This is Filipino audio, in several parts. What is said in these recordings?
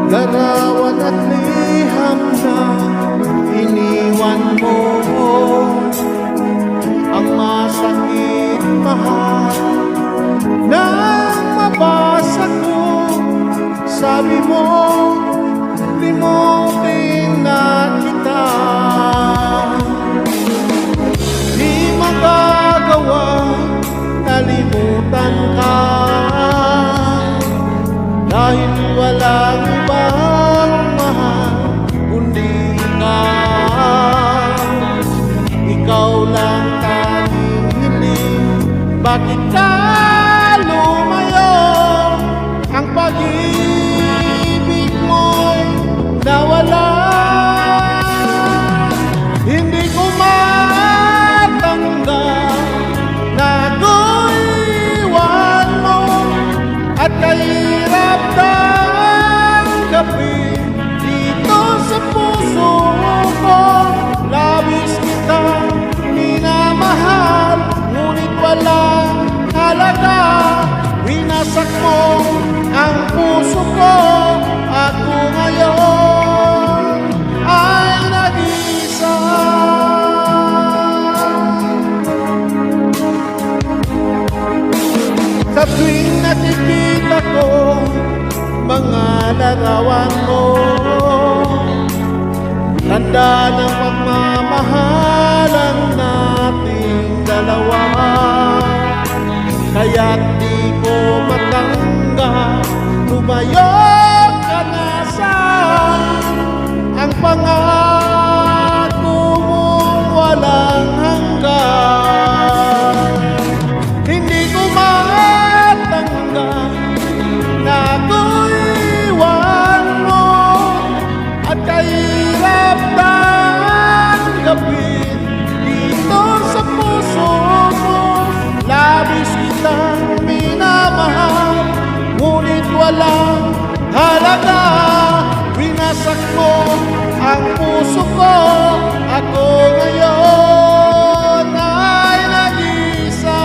larawan at liham na iniwan mo. Ang masakit, mahal, nang mabasa ko, sabi mo, limutin na kita. Di magagawa, nalimutan ka, dahil walang ibang mahal kundi ikaw. Ikaw lang tanging hiling, bakit ka lumayo? Ang pag-ibig mo'y nawala. Hindi ko matanggap na ako'y iwan mo, at kahirap tanggapin dito sa puso ko. Labis kitang minamahal, ngunit walang halaga. Winasak mo ang puso ko, ako ngayon ay nag-isa. Sa tuwing nakikita ko mga larawan mo, tanda ng pagmamahalan nating dalawa. Kaya't di ko matanggap, lumayo ka na sa'kin. Ang pangako mong walang hanggan. Hindi ko matanggap na ako'y iwan mo, at kahirap tanggapin dito sa puso mo. Labis kitang minamahal, ngunit walang halaga. Winasak mo ang puso ko, ako ngayon ay nag-isa.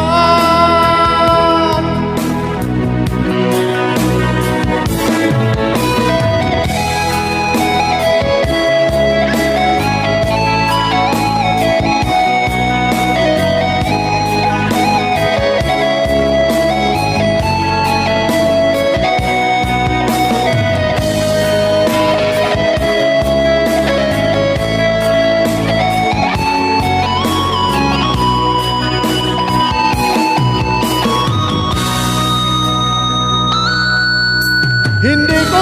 Hindi ko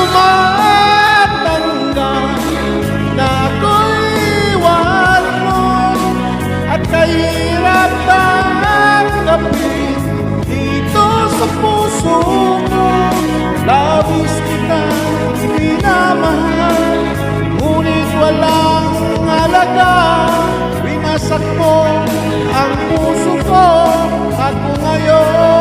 matanggap na ako'y iwan mo, at kahirap tanggapin dito sa puso mo. Labis kitang minamahal, ngunit walang halaga. Winasak mo ang puso ko, ako ngayon